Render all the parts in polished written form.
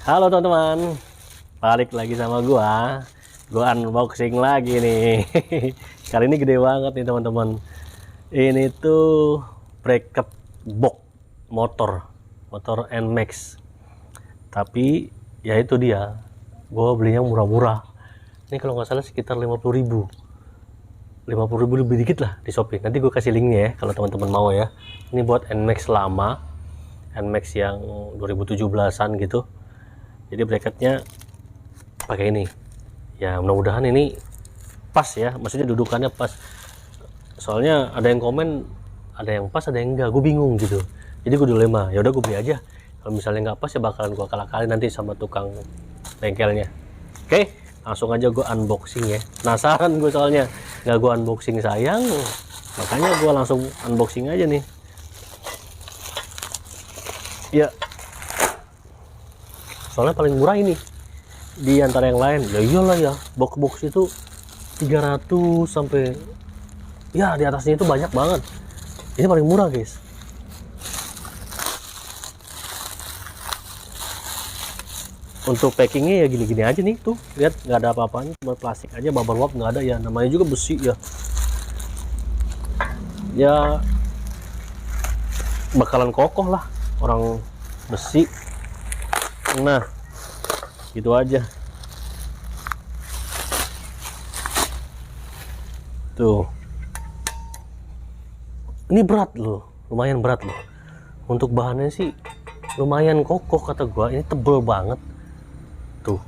Halo teman-teman, balik lagi sama gua unboxing lagi nih. Kali ini gede banget nih teman-teman. Ini tuh bracket box motor NMAX. Tapi ya itu dia, gua belinya murah-murah. Ini kalau nggak salah sekitar 50.000 lebih dikit lah di Shopee. Nanti gue kasih linknya ya kalau teman-teman mau ya. Ini buat NMAX lama, NMAX yang 2017an gitu. Jadi bracketnya pakai ini ya, mudah-mudahan ini pas ya, maksudnya dudukannya pas. Soalnya ada yang komen, ada yang pas ada yang enggak, gue bingung gitu. Jadi gue dilema, ya udah gue beli aja. Kalau misalnya nggak pas ya bakalan gue kalah-kali nanti sama tukang bengkelnya. Oke, langsung aja gue unboxing ya. Penasaran gue soalnya, nggak gue unboxing sayang, makanya gue langsung unboxing aja nih ya. Soalnya paling murah ini di antara yang lain. Ya iyalah ya, box itu 300 sampai ya di atasnya itu banyak banget. Ini paling murah guys. Untuk packingnya ya gini-gini aja nih, tuh lihat nggak ada apa-apanya, cuma plastik aja, bubble wrap nggak ada ya, namanya juga besi ya. Ya bakalan kokoh lah orang besi. Nah gitu aja tuh. Ini berat loh, lumayan berat loh. Untuk bahannya sih lumayan kokoh kata gua. Ini tebel banget tuh,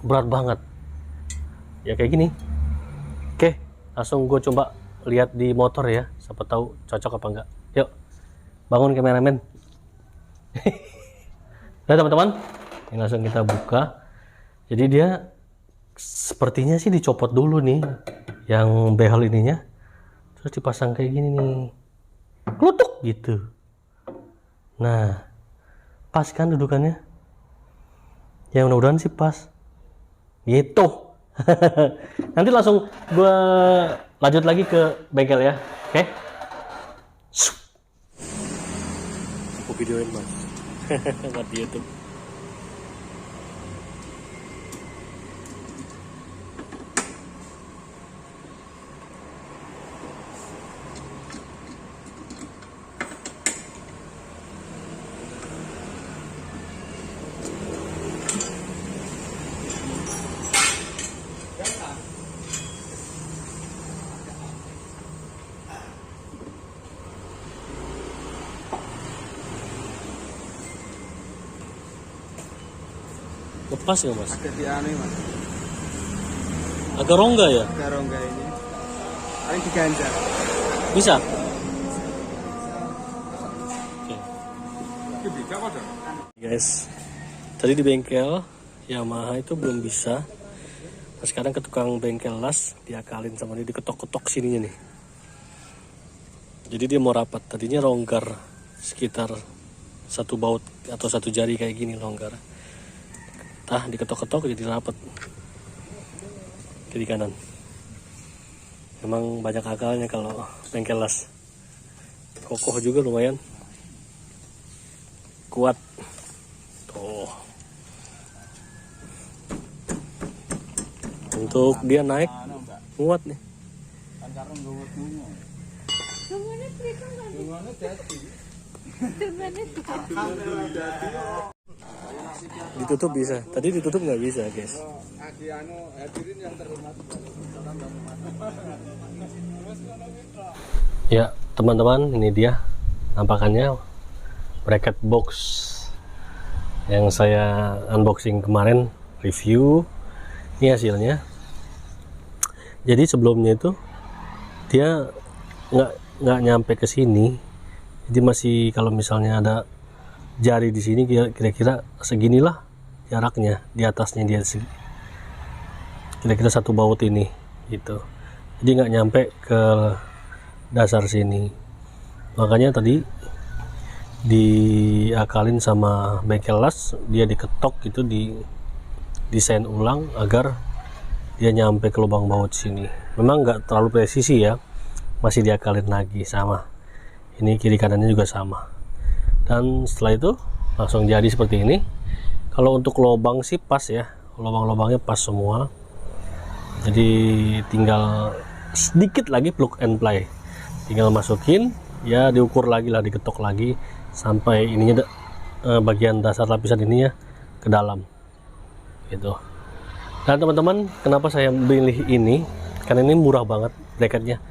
berat banget ya kayak gini. Oke, langsung gue coba lihat di motor ya, siapa tahu cocok apa enggak. Yuk bangun kameramen. Nah teman-teman, ini langsung kita buka. Jadi dia sepertinya sih dicopot dulu nih yang behel ininya, terus dipasang kayak gini nih, klutuk gitu. Nah pas kan dudukannya ya, mudah-mudahan sih pas gitu. Nanti langsung gue lanjut lagi ke bengkel ya. Oke, aku videoin mas. Buat di YouTube. Lepas nggak mas? Agak dianeh mas. Agak rongga ya? Agak rongga ini. Paling diganjar. Bisa? Oke. Bisa kok dong. Guys, tadi di bengkel Yamaha itu belum bisa. Nah, sekarang ke tukang bengkel las, diakalin sama dia, diketok-ketok sininya nih. Jadi dia mau rapat. Tadinya longgar sekitar satu baut atau satu jari kayak gini longgar. Diketok-ketok jadi rapat kiri kanan. Memang banyak akalnya kalau bengkel las. Kokoh juga lumayan kuat tuh. Untuk dia naik kuat nih. Ditutup bisa, tadi ditutup nggak bisa guys. Ya teman-teman, ini dia nampakannya bracket box yang saya unboxing kemarin, review. Ini hasilnya. Jadi sebelumnya itu dia nggak nyampe ke sini, jadi masih, kalau misalnya ada jari di sini kira-kira seginilah jaraknya, di atasnya dia kira-kira satu baut ini gitu. Jadi nggak nyampe ke dasar sini, makanya tadi diakalin sama bengkel las, dia diketok gitu, di desain ulang agar dia nyampe ke lubang baut sini. Memang nggak terlalu presisi ya, masih diakalin lagi sama ini, kiri kanannya juga sama. Dan setelah itu langsung jadi seperti ini. Kalau untuk lubang sih pas ya, lubang-lubangnya pas semua. Jadi tinggal sedikit lagi plug and play, tinggal masukin ya, diukur lagi lah, diketok lagi sampai ininya bagian dasar lapisan ininya ke dalam gitu. Dan teman-teman, kenapa saya pilih ini, karena ini murah banget bracketnya,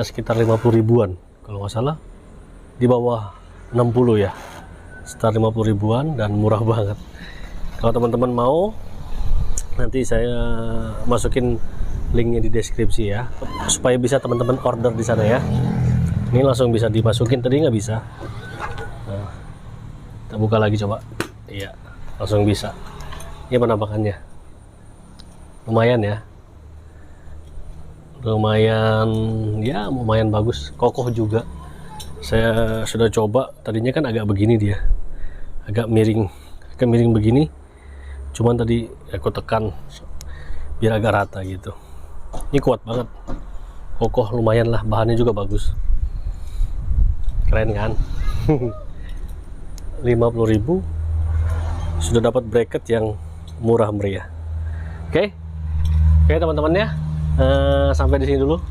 sekitar 50 ribuan kalau nggak salah, di bawah 60 ya, sekitar 50 ribuan dan murah banget. Kalau teman-teman mau, nanti saya masukin linknya di deskripsi ya, supaya bisa teman-teman order di sana ya. Ini langsung bisa dimasukin, tadi nggak bisa. Nah, kita buka lagi coba. Iya, langsung bisa. Ini penampakannya. Lumayan ya. Lumayan bagus, kokoh juga. Saya sudah coba, tadinya kan agak begini dia, agak miring begini. Cuman tadi aku tekan biar agak rata gitu. Ini kuat banget, kokoh, lumayan lah, bahannya juga bagus, keren kan. 50.000 sudah dapat bracket yang murah meriah. Oke teman-teman ya, sampai di sini dulu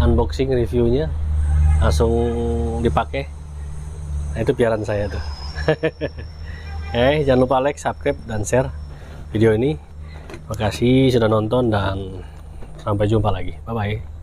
unboxing reviewnya, langsung dipakai. Nah, itu piaran saya tuh. Jangan lupa like, subscribe, dan share video ini. Makasih sudah nonton dan sampai jumpa lagi. Bye bye.